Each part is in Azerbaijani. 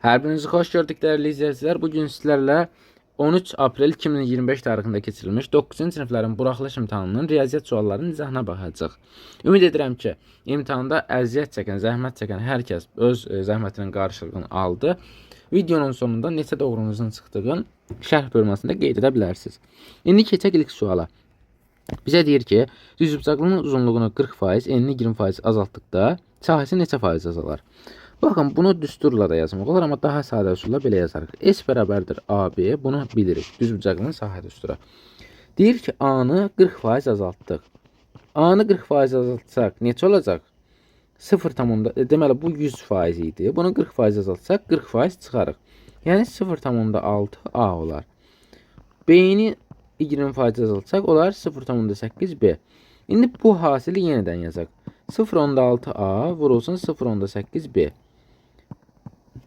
Hər birinizi xoş gördük dəyərli izləyicilər. Bugün sizlərlə 13 aprel 2025 tarixində keçirilmiş 9-cu siniflərin buraxılış imtahanının riyaziyyat suallarının izahına baxacağıq. Ümid edirəm ki, imtahanda əziyyət çəkən, zəhmət çəkən hər kəs öz zəhmətinin qarşılığını aldı. Videonun sonunda neçə doğrunuzun çıxdığını şərh bölməsində qeyd edə bilərsiniz. İndi keçək ilk suala. Bizə deyir ki, düzbucaqlının uzunluğunu 40%, enini 20% azaltdıqda sahəsi neçə faiz azalar? Bakın, bunu düsturla da yazmaq olar, amma daha sadə üsulla belə yazarıq. S bərabərdir AB, bunu bilirik. Düzbucaqlının sahə düsturu. Deyir ki, A-nı 40% azaltdıq. A-nı 40% azaltsaq neçə olacaq? 0,6, deməli bu 100% idi. Bunu 40% azaltsaq 40% çıxarıq. Yəni 0,6 A olar. B-ni 20% azaltsaq olar 0,8 B. İndi bu hasili yenidən yazaq. 0,6 A vurulsun 0,8 B.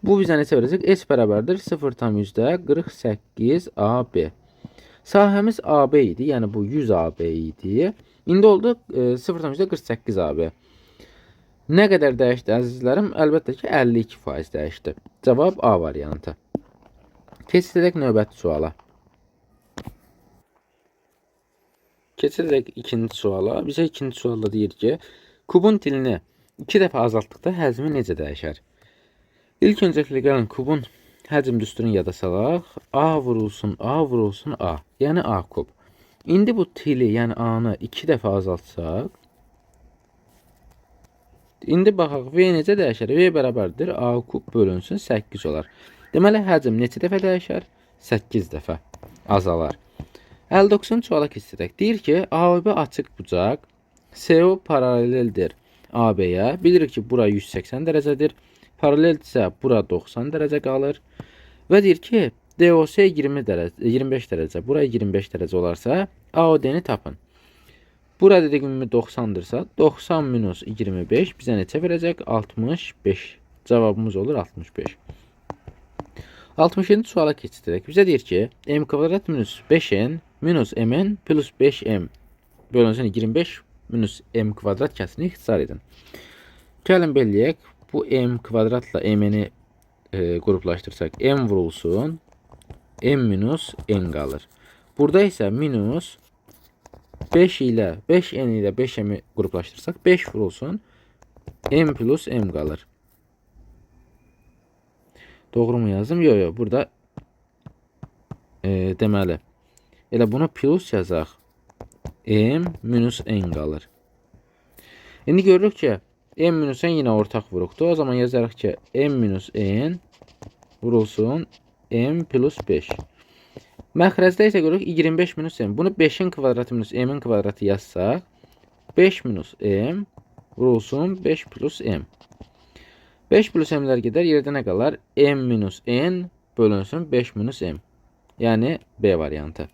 Bu bizə neçə verəcək? S bərabərdir 0,48 AB. Sahəmiz AB idi, yəni bu 100 AB idi. İndi oldu 0,48 AB. Nə qədər dəyişdi əzizlərim? Əlbəttə ki 52% dəyişdi. Cavab A variantı. Keçək növbəti suala. Keçək ikinci suala. Bizə ikinci sualda deyir ki, kubun dilini 2 dəfə azaltdıqda həcmi necə dəyişər? İlk öncəliklə gəlin kubun həcm düsturunu yada salaq. A vurulsun A. Yəni A kub. İndi bu tili, yəni A-nı 2 dəfə azaltsaq. İndi baxaq, V necə dəyişər? V bərabərdir A kub bölünsün 8 olar. Deməli, həcm neçə dəfə dəyişər? 8 dəfə azalar. 59-cu suala keçsək. Deyir ki, AB açıq bucaq, CO paraleldir AB-yə. Bilirik ki, bura 180 dərəcədir. Paraleldirsə, bura 90 dərəcə qalır. Və deyir ki, DOC 25 dərəcə, bura 25 dərəcə olarsa, AOD-ni tapın. Burada dediyim 90-dırsa, 90 minus 25 bizə neçə verəcək? 65. Cavabımız olur 65. 67-ci suala keçsək. Bizə deyir ki, m kvadrat minus 5n minus mn plus 5m bölünsün 25 minus m kvadrat kəsini ixtisar edin. Gəlin beləyək. Bu m kvadratla m'i qruplaşdırsaq, m vurulsun, m minus n qalır. Burada isə minus 5 ilə 5n ilə 5m'i qruplaşdırsaq, 5 vurulsun, m plus m qalır. Doğru mu yazdım? Yox, burada deməli, elə bunu plus yazaq, m minus n qalır. İndi görürük ki, m minus n yine ortak vuruqdur. O zaman yazarıq ki, m minus n vurulsun m plus 5. Məxrəcdə isə görürük 25 minus m. Bunu 5'in kvadratı minus m'in kvadratı yazsaq, 5 minus m vurulsun 5 plus m. 5 plus m'lər gedər, yerdə nə qalar? M minus n bölünsün 5 minus m. Yəni B variantı.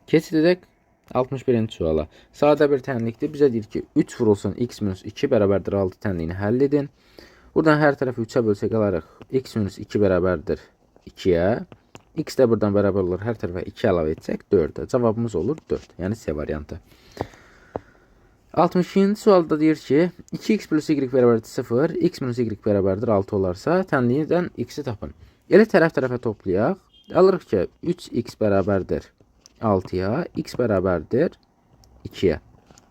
Keçək 61-ci suala. Sadə bir tənlikdir. Bizə deyir ki, 3 vurulsun x minus 2 bərabərdir 6 tənliyini həll edin. Buradan hər tərəfi 3'ə bölsək alarıq. X minus 2 bərabərdir 2'yə. X də buradan bərabər olur. Hər tərəfə 2 əlavə etsək 4'ə. Cavabımız olur 4. Yəni C variantı. 62-ci sualda deyir ki, 2x plus y bərabərdir 0, x minus y bərabərdir 6 olarsa, tənliyindən x-i tapın. Elə tərəf-tərəfə toplayaq. Alırıq ki, 3x bərabərdir 6'ya, x bərabərdir 2'yə.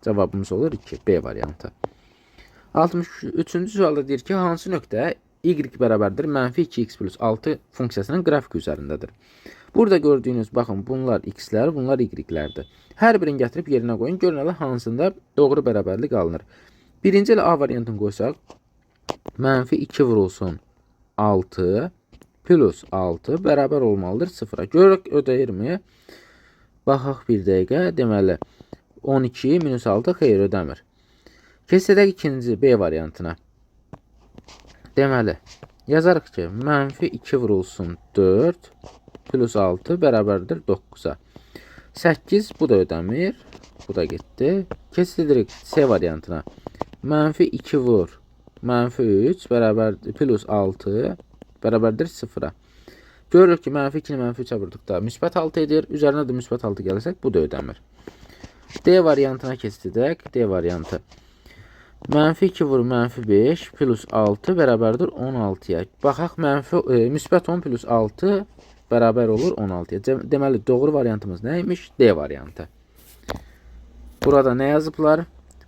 Cavabımız olur 2. B variantı. 63-cü sualda deyir ki, hansı nöqtə y bərabərdir mənfi 2x plus 6 funksiyasının qrafik üzərindədir. Burada gördüyünüz, baxın, bunlar x-lər, bunlar y-lərdir. Hər birini gətirib yerinə qoyun, görün elə hansında doğru bərabərlik alınır. Birinci ilə A variantını qoysaq, mənfi 2 vurulsun 6 plus 6 bərabər olmalıdır 0'a. Görürük, ödəyirmi? Baxaq bir dəqiqə. Deməli, 12 minus 6 xeyr ödəmir. Keçək ikinci B variantına. Deməli, yazarıq ki, mənfi 2 vurulsun 4 plus 6 bərabərdir 9'a. 8 bu da ödəmir. Bu da getdi. Keçək C variantına. Mənfi 2 vur mənfi 3 bərabərdir plus 6 bərabərdir 0'a. Görürük ki, mənfi 2-ni mənfi 3'ə vurduqda müsbət 6 edir. Üzərinə də müsbət 6 gəlirsək, bu da ödəmir. D variantına keçdik. D variantı. -2 vur -5 plus 6 bərabərdir 16-ya. Baxaq, müsbət 10 plus 6 bərabər olur 16-ya. Deməli, doğru variantımız nə imiş? D variantı. Burada nə yazıblar?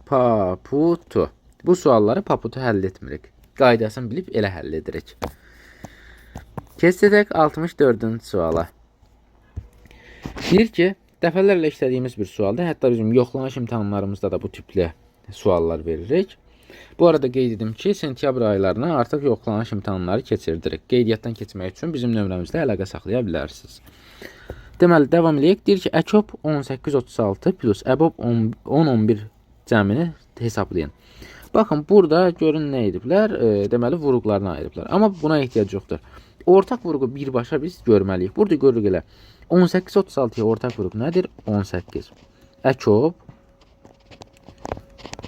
Paputu. Bu sualları Paputu həll etmirik. Qaydasını bilib elə həll edirik. Keçsək 64-cü suala. Deyir ki, dəfələrlə işlədiyimiz bir sualdır. Hətta bizim yoxlanış imtahanlarımızda da bu tipli suallar veririk. Bu arada qeyd edim ki, sentyabr aylarına artıq yoxlanış imtahanları keçirdirik. Qeydiyyatdan keçmək üçün bizim nömrəmizlə əlaqə saxlaya bilərsiniz. Deməli, davam edək. Deyir ki, əkop 18-36 plus əbob 10-11 cəmini hesablayın. Baxın, burada görün nə ediblər? Deməli, vuruqlarını ayırıblar. Amma buna ehtiyac yoxdur. Ortaq vuruğu birbaşa biz görməliyik. Burada görürük elə. 18-36-ya ortaq vuruq nədir? 18. Əkop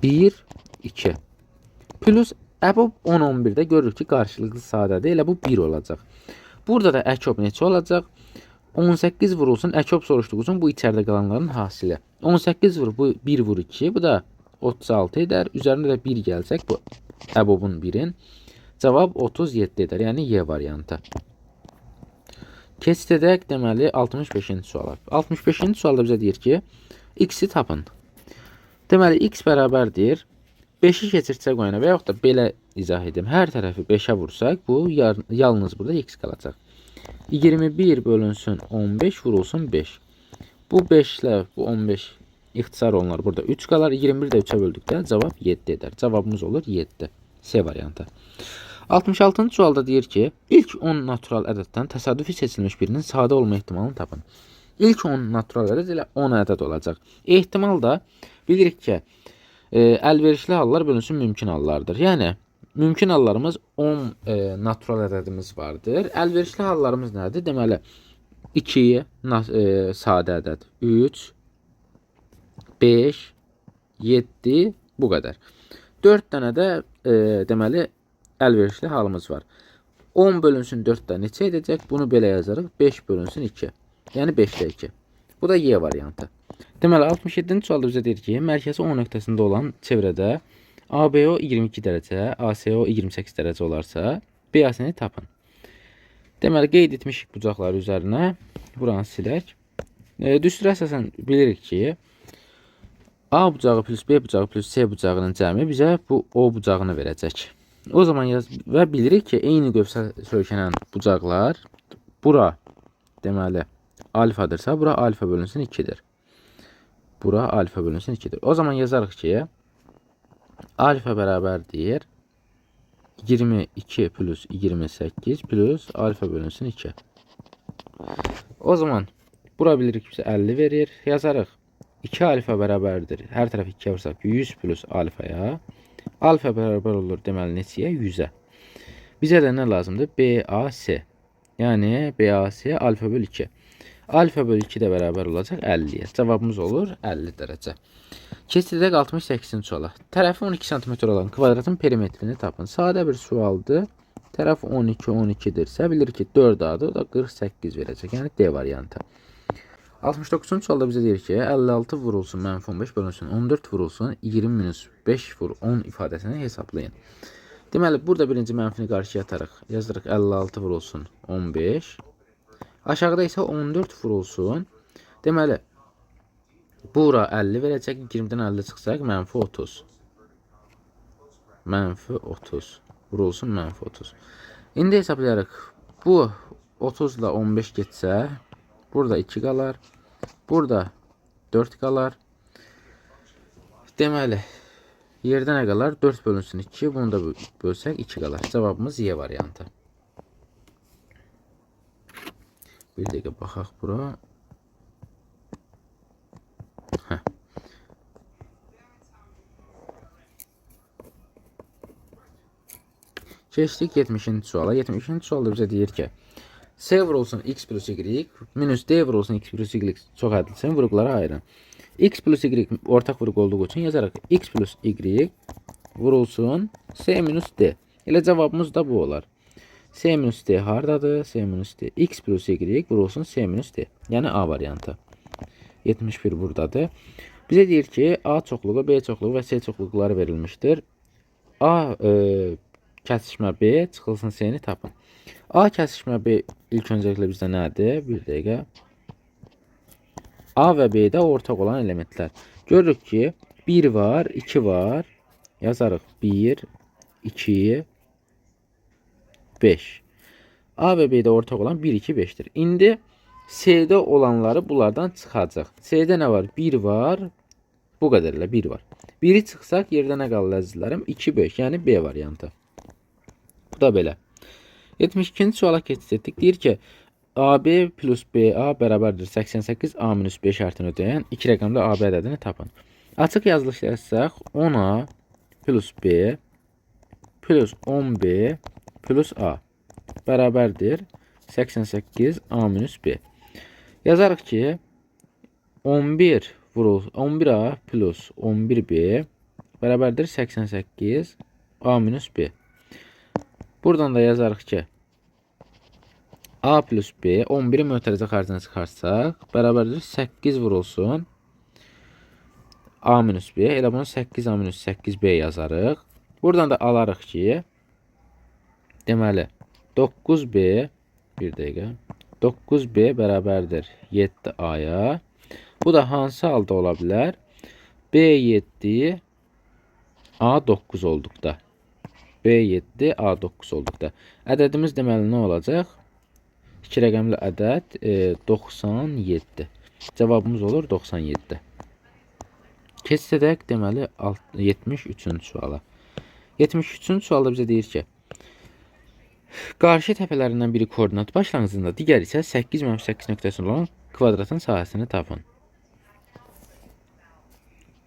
1, 2. Plus əbob 10-11-də görürük ki, qarşılıqlı sadədir. Elə bu 1 olacaq. Burada da əkop neçə olacaq? 18 vurulsun. Əkop soruşduğu üçün bu içəridə qalanların hasili. 18 vur, bu 1 vur 2. Bu da 36 edər. Üzərində də 1 gəlsək, bu əbobun 1-in. Cavab 37 edər. Yəni Y variantı. Keçsək, deməli, 65-ci suala. 65-ci sualda bizə deyir ki, x-i tapın. Deməli, x bərabərdir. 5-i keçirsək oyuna və yaxud da belə izah edim. Hər tərəfi 5-ə vursaq, bu yalnız burada x qalacaq. 21 bölünsün 15 vurulsun 5. Bu 5 ilə bu 15 ixtisar olunur. Burada 3 qalar. 21 də 3-ə böldükdə cavab 7 edər. Cavabımız olur 7. C variantı. 66-cı sualda deyir ki, ilk 10 natural ədəddən təsadüfi seçilmiş birinin sadə olma ehtimalını tapın. İlk 10 natural ədəd elə 10 ədəd olacaq. Ehtimal da bilirik ki, əlverişli hallar bölünsün mümkün hallardır. Yəni, mümkün hallarımız 10 natural ədədimiz vardır. Əlverişli hallarımız nədir? Deməli, 2 sadə ədəd, 3, 5, 7, bu qədər. 4 dənə də deməli, əlverişli halımız var. 10 bölünsün 4-də neçə edəcək? Bunu belə yazarıq. 5 bölünsün 2. Yəni 5-də 2. Bu da Y variantı. Deməli, 67-ci sualda bizə deyir ki, mərkəzi O nöqtəsində olan çevrədə ABO 22 dərəcə, ASO 28 dərəcə olarsa, BAC-ni tapın. Deməli, qeyd etmişik bucaqları üzərinə. Buranı silək. Düstur əsasən bilirik ki, A bucağı plus B bucağı plus C bucağının cəmi bizə bu O bucağını verəcək. O zaman və bilirik ki, eyni qövsə söykənən bucaqlar bura deməli alfadırsa, bura alfa bölünsün 2-dir. Bura alfa bölünsün 2-dir. O zaman yazarıq ki, alfa bərabərdir 22 plus 28 plus alfa bölünsün 2. O zaman bura bilirik ki, 50 verir. Yazarıq 2 alfa bərabərdir. Hər tərəf 2-yə vursaq 100 plus alfaya. Alfa bərabər olur deməli neçəyə? 100-ə. Bizə də nə lazımdır? BAC. Yəni BAC alfa böl 2. Alfa böl 2 də bərabər olacaq 50-yə. Cavabımız olur 50 dərəcə. Keçsək 68-ci suala. Tərəfi 12 cm olan kvadratın perimetrini tapın. Sadə bir sualdır. Tərəf 12-12-dirsə, bilir ki 4 adı, o da 48 verəcək. Yəni D variantı. 69-cu sualda bizə deyir ki, 56 vurulsun -15 bölünsün 14 vurulsun 20 minus 5 vur 10 ifadəsini hesablayın. Deməli, burada birinci mənfini qarşıya atarıq. Yazdırıq 56 vurulsun 15. Aşağıda isə 14 vurulsun. Deməli, bura 50 verəcək. 20-dən 50 çıxsaq -30. -30 vurulsun -30. İndi hesablayarıq. Bu 30 ilə 15 getsə, burada 2 qalar. Burada 4 qalar. Deməli, yerdə nə qalar? 4 bölünsün 2. Bunu da bölsək 2 qalar. Cavabımız Y variantı. Bir dəqiqə baxaq bura. Keçdik 70-ci suala. 70-ci sualda bizə deyir ki, C vurulsun x plus y minus D vurulsun x plus y çox ədilsin. Vuruqları ayırın. X plus y ortaq vuruq olduğu üçün yazarıq. X plus y vurulsun C minus D. Elə cavabımız da bu olar. C minus D hardadır? C minus D. X plus y vurulsun C minus D. Yəni A variantı. 71 buradadır. Bizə deyir ki, A çoxluğu, B çoxluğu və C çoxluqları verilmişdir. A kəsişmə B, çıxılsın C-ni tapın. A kəsişmə B ilk öncəliklə bizdə nədir? Bir dəqiqə. A və B-də ortaq olan elementlər. Görürük ki, 1 var, 2 var. Yazarıq 1, 2, 5. A və B-də ortaq olan 1, 2, 5-dir. İndi C-də olanları bunlardan çıxacaq. C-də nə var? 1 var. Bu qədərlə 1 var. 1-i çıxsaq yerdə nə qalır əzizlərim? 2, 5. Yəni B variantı. Bu da belə. 72-ci suala keçid etdik. Deyir ki, AB plus BA bərabərdir 88 A minus 5 şərtini ödəyən 2 rəqəmli AB ədədini tapın. Açıq yazılış yazsaq 10A plus B plus 10B plus A bərabərdir 88 A minus B. Yazarıq ki 11A plus 11B bərabərdir 88 A minus B. Buradan da yazarıq ki A plus B 11-i mötərizə xərcinə çıxarsaq bərabərdir 8 vurulsun A minus B. Elə bunu 8 A minus 8B yazarıq. Buradan da alarıq ki deməli 9B bir dəqiqə 9B bərabərdir 7A-ya. Bu da hansı halda ola bilər? B7 A9 olduqda. B7 A9 olduqda. Ədədimiz deməli nə olacaq? 2 rəqəmli ədəd 97. Cavabımız olur 97. Keçsədək deməli 73-cü suala. 73-cü sualda bizə deyir ki, qarşı təpələrindən biri koordinat başlanğıcında, digər isə 8-8 nöqtəsində olan kvadratın sahəsini tapın.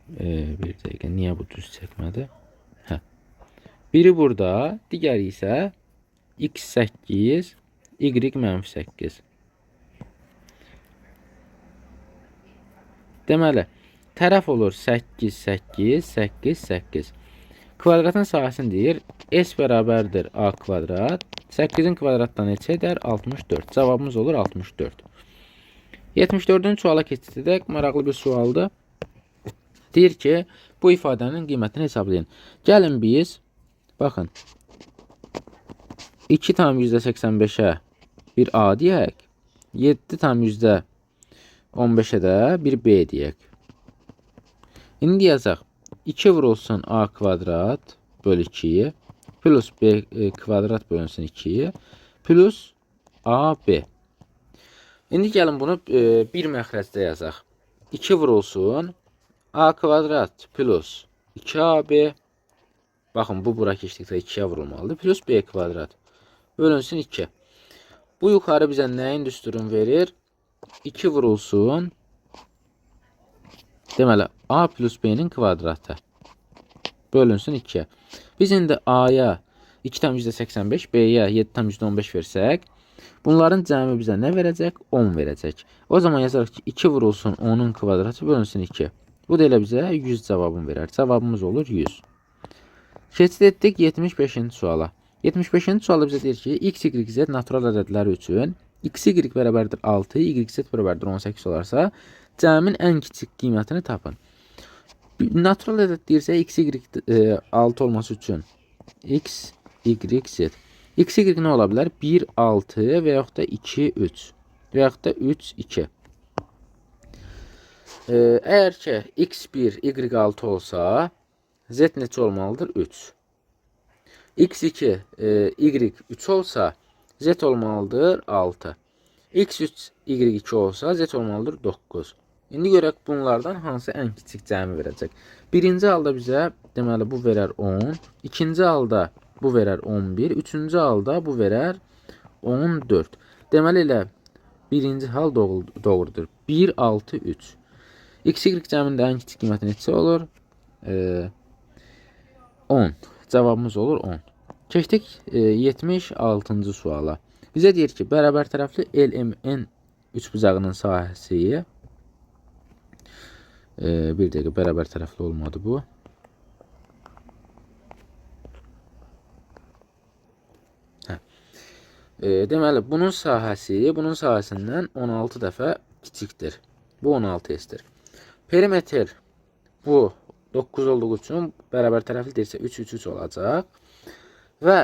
Bir dəqiqə, niyə bu düz çəkmədi? Biri burada, digəri isə x8, y-8. Deməli, tərəf olur 8, 8, 8, 8. Kvadratın sahəsini deyir, s bərabərdir a kvadrat. 8-in kvadratdan neçə edər? 64. Cavabımız olur 64. 74-cü suala keçid edək. Maraqlı bir sualdır. Deyir ki, bu ifadənin qiymətini hesablayın. Gəlin biz, baxın, 2 tam %85-ə bir A deyək, 7 tam %15-ə də bir B deyək. İndi yazaq, 2 vurulsun A kvadrat bölü 2 plus B kvadrat bölünsün 2 plus AB. İndi gəlin bunu bir məxrəcdə yazaq. 2 vurulsun A kvadrat plus 2AB. Baxın, bu bura keçdikdə 2-yə vurulmalıdır. Plus B kvadrat bölünsün 2. Bu yuxarı bizə nəyin düsturunu verir? 2 vurulsun. Deməli, A plus B-nin kvadratı bölünsün 2-yə. Biz indi A-ya 2 tam %85, B-yə 7 tam %15 versək, bunların cəmi bizə nə verəcək? 10 verəcək. O zaman yazarıq ki, 2 vurulsun 10-un kvadratı bölünsün 2. Bu da elə bizə 100 cavabını verər. Cavabımız olur 100. Keçid etdik 75-ci suala. 75-ci sualda bizə deyir ki, x, y, z natural ədədləri üçün x, y bərabərdir 6, y, z bərabərdir 18 olarsa, cəmin ən kiçik qiymətini tapın. Natural ədəd deyirsə, x, y 6 olması üçün x, y, z. X, y nə ola bilər? 1, 6 və yaxud da 2, 3 və yaxud da 3, 2. Əgər ki, x1, y6 olsa, z neçə olmalıdır? 3. x2, y3 olsa, z olmalıdır 6. x3, y2 olsa, z olmalıdır 9. İndi görək bunlardan hansı ən kiçik cəmi verəcək. Birinci halda bizə deməli bu verər 10. İkinci halda bu verər 11. Üçüncü halda bu verər 14. Deməli elə birinci hal doğrudur. 1, 6, 3. X, y cəmində ən kiçik qiyməti neçə olur? 10. Cavabımız olur 10. Keçdik 76-cı suala. Bizə deyir ki, bərabər tərəfli LMN üçbucağının sahəsi bir dəqiqə, bərabər tərəfli olmadı bu. Deməli, bunun sahəsindən 16 dəfə kiçikdir. Bu 16 estir. Perimetr bu 9 olduğu üçün bərabər tərəfli deyirsə 3 3 3 olacaq. Və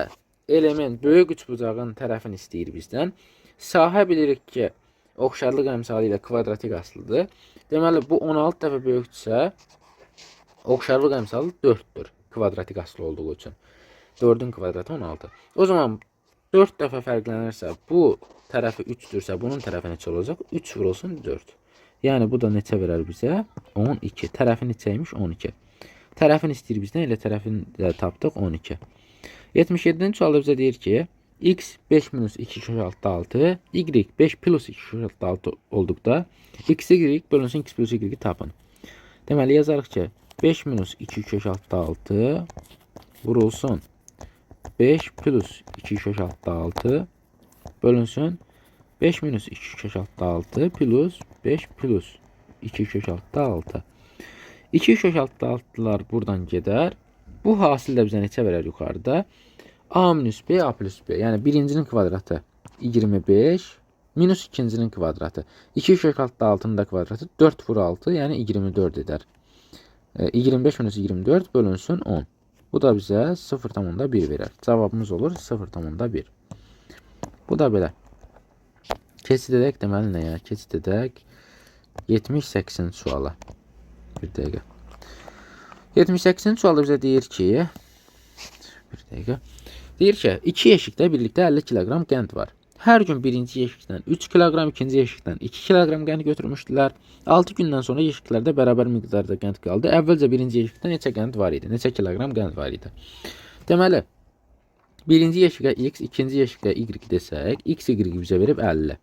element böyük üçbucağın tərəfini istəyir bizdən. Sahə bilirik ki, oxşarlıq əmsalı ilə kvadratik asılıdır. Deməli bu 16 dəfə böyükdürsə, oxşarlıq əmsalı 4-dür. Kvadratik asılı olduğu üçün. 4-ün kvadratı 16. O zaman 4 dəfə fərqlənirsə, bu tərəfi 3-dürsə, bunun tərəfi neçə olacaq? 3 vurulsun 4. Yəni bu da neçə verər bizə? 12. Tərəfi neçəymiş? 12. Tərəfini istəyir bizdən, elə tərəfini də tapdıq 12. 77-ci sualda bizə deyir ki, x 5 minus 2 köşaltı 6, y 5 plus 2 köşaltı 6 olduqda, x y bölünsün x plus y tapın. Deməli yazarıq ki, 5 minus 2 köşaltı 6 vurulsun 5 plus 2 köşaltı 6 bölünsün 5 minus 2 köşaltı 6 plus 5 plus 2 köşaltı 6. 2 köşaltı 6'lar buradan gedər. Bu hasil də bizə neçə verər yuxarıda? A minus B, A plus B. Yəni birincinin kvadratı 25 minus ikincinin kvadratı. 2 köşaltı 6'nın da kvadratı 4 vur 6, yəni 24 edər. 25 minus 24 bölünsün 10. Bu da bizə 0,1 verər. Cavabımız olur 0,1. Bu da belə. Keçid edək, deməli nə ya? Keçid edək 78-ci suala. Bir dəqiqə. 78-ci sualda bizə deyir ki, bir dəqiqə. Deyir ki, 2 yeşikdə birlikdə 50 kiloqram qənd var. Hər gün birinci yeşikdən 3 kiloqram, ikinci yeşikdən 2 kiloqram qənd götürmüşdülər. 6 gündən sonra yeşiklərdə bərabər miqdarda qənd qaldı. Əvvəlcə birinci yeşikdə neçə qənd var idi? Neçə kiloqram qənd var idi? Deməli, birinci yeşikə x, ikinci yeşikə y desək, x, y bizə verib 50.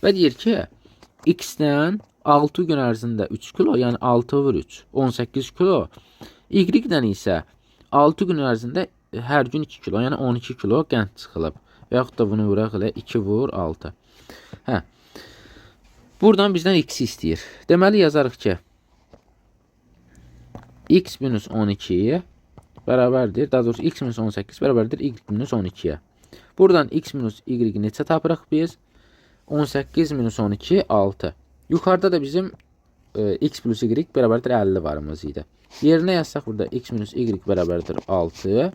Və deyir ki, x-dən 6 gün ərzində 3 kilo, yəni 6 vur 3, 18 kilo. Y-dən isə 6 gün ərzində hər gün 2 kilo, yəni 12 kilo qənd çıxılıb. Və yaxud da bunu vuraq elə 2 vur 6. Hə. Buradan bizdən x istəyir. Deməli yazarıq ki, x minus 12 bərabərdir. Daha doğrusu x minus 18 bərabərdir y minus 12-yə. Buradan x minus y neçə tapırıq biz? 18 minus 12 6. Yuxarıda da bizim x plus y bərabərdir 50 varımız idi. Yerinə yazsaq burada x minus y bərabərdir 6.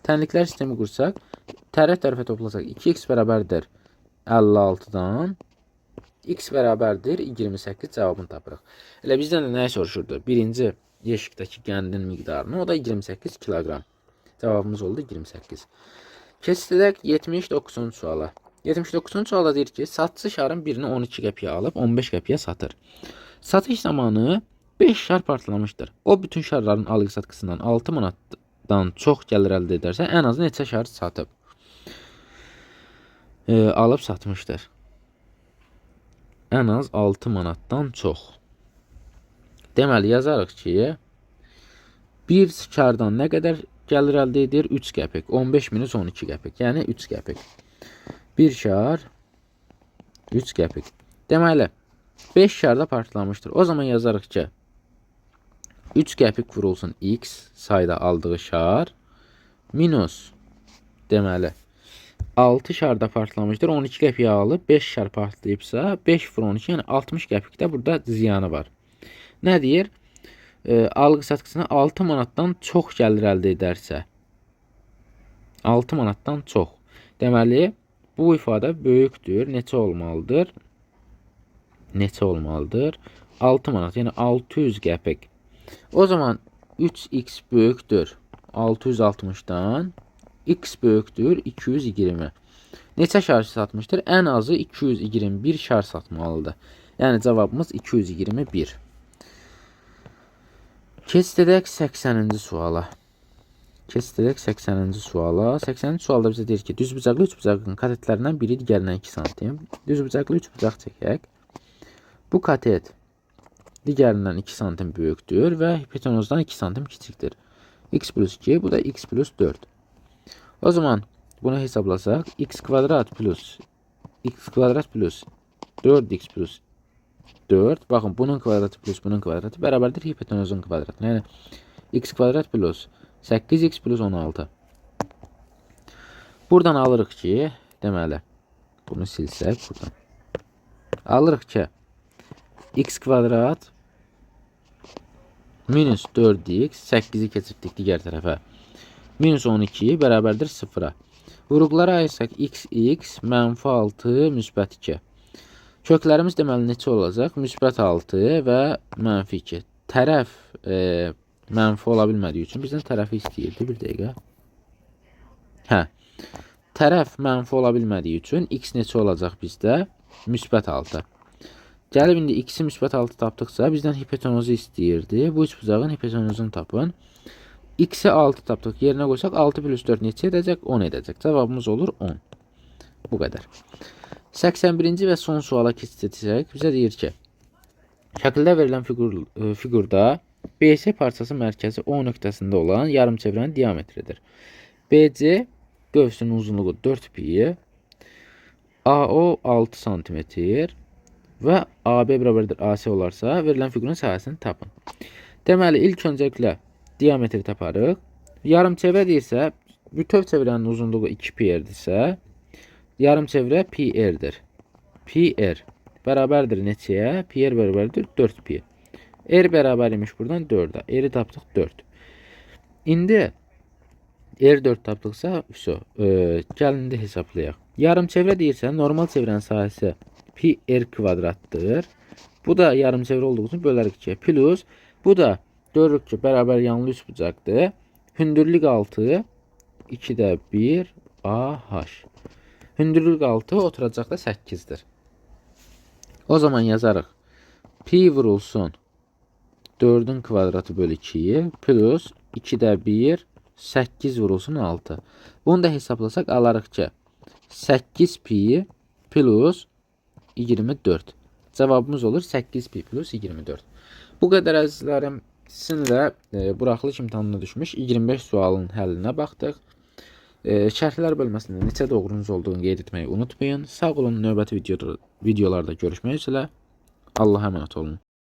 Tənliklər sistemi qursaq, tərəf-tərəfə toplasaq 2x bərabərdir 56-dan, x bərabərdir 28 cavabını tapırıq. Elə bizdən də nəyə soruşurdu? Birinci yeşikdəki qəndin miqdarını, o da 28 kiloqram. Cavabımız oldu 28. Keçid edək 79-cu suala. 79-cu sualda deyir ki, satıcı şarın birini 12 qəpiyə alıb 15 qəpiyə satır. Satış zamanı 5 şar partlamışdır. O bütün şarların alıq-satqısından 6 manatdan çox gəlir əldə edərsə, ən azı neçə şar satıb? Alıb satmışdır. Ən az 6 manatdan çox. Deməli yazarıq ki, bir şardan nə qədər gəlir əldə edir? 3 qəpik. 15 minus 12 qəpik. Yəni 3 qəpik. Bir şar 3 qəpik. Deməli 5 şarda partlamışdır. O zaman yazarıq ki, 3 qəpik vurulsun x sayda aldığı şar minus deməli 6 şarda partlamışdır. 12 qəpiyə alıb 5 şar partlayıbsa 5 vur 12 yəni 60 qəpikdə burada ziyanı var. Nə deyir? Alğı-satqısına 6 manatdan çox gəlir əldə edərsə 6 manatdan çox. Deməli bu ifadə böyükdür. Neçə olmalıdır? Neçə olmalıdır? 6 manat, yəni 600 qəpik. O zaman 3x böyükdür 660-dan, x böyükdür 220. Neçə şar satmışdır? Ən azı 221 şar satmalıdır. Yəni cavabımız 221. Keçid edək 80-ci suala. Keçid edək 80-ci suala. 80-ci sualda bizə deyir ki, düzbucaqlı üçbucağın katetlərindən biri digərindən 2 sm. Düzbucaqlı üçbucaq çəkək. Bu katet digərindən 2 sm böyükdür və hipotenuzdan 2 sm kiçikdir. X plus 2, bu da x plus 4. O zaman bunu hesablasaq, x kvadrat plus 4x plus 4. Baxın, bunun kvadratı plus bunun kvadratı bərabərdir hipotenuzun kvadratına. Yəni x kvadrat plus 8x plus 16. Buradan alırıq ki, deməli, bunu silsək buradan. Alırıq ki, x kvadrat minus 4x 8'i keçirdik digər tərəfə. Minus 12 bərabərdir 0-a. Vuruqlara ayırsaq x mənfi 6 müsbət 2. Köklərimiz deməli neçə olacaq? Müsbət 6 və mənfi 2. Tərəf mənfi ola bilmədiyi üçün bizdən tərəfi istəyirdi. Bir dəqiqə. Hə. Tərəf mənfi ola bilmədiyi üçün x neçə olacaq bizdə? Müsbət 6. Gəlib indi x-i müsbət 6 tapdıqsa bizdən hipotenuzu istəyirdi. Bu üçbucağın hipotenuzunu tapın. X-i 6 tapdıq. Yerinə qoysaq 6 plus 4 neçə edəcək? 10 edəcək. Cavabımız olur 10. Bu qədər. 81-ci və son suala keçsək, bizə deyir ki, şəkildə verilən fiqurda BC parçası mərkəzi O nöqtəsində olan yarımçevrənin diametridir. BC qövsünün uzunluğu 4 pi, AO 6 cm və AB bərabərdir AC olarsa, verilən fiqurun sahəsini tapın. Deməli, ilk öncəliklə diametri taparıq. Yarımçevrə deyirsə, bütöv çevrənin uzunluğu 2 pi-dirsə, yarımçevrə pi-dir. Pi-r bərabərdir neçəyə? Pi-r bərabərdir 4 pi. R bərabər imiş buradan 4-ə. R-i tapdıq 4. İndi R4 tapdıqsa, gəlin indi hesablayaq. Yarımçevrə deyirsə, normal çevrənin sahəsi pi r kvadratdır. Bu da yarımçevrə olduğu üçün bölərik 2. Plus, bu da görürük ki, bərabər yanlı üçbucaqdır. Hündürlük 6, 2-də 1, AH. Hündürlük 6, oturacaq da 8-dir. O zaman yazarıq. Pi vurulsun 4-ün kvadratı bölü 2 plus 2-də 1, 8 vurulsun 6. Bunu da hesablasaq alarıq ki, 8 pi plus 24. Cavabımız olur 8 pi plus 24. Bu qədər əzizlərim. Sizinlə buraxılış imtahanına düşmüş 25 sualın həllinə baxdıq. Şərhlər bölməsində neçə doğrunuz olduğunu qeyd etməyi unutmayın. Sağ olun, növbəti videolarda görüşmək üzrə. Allah'a emanet olun.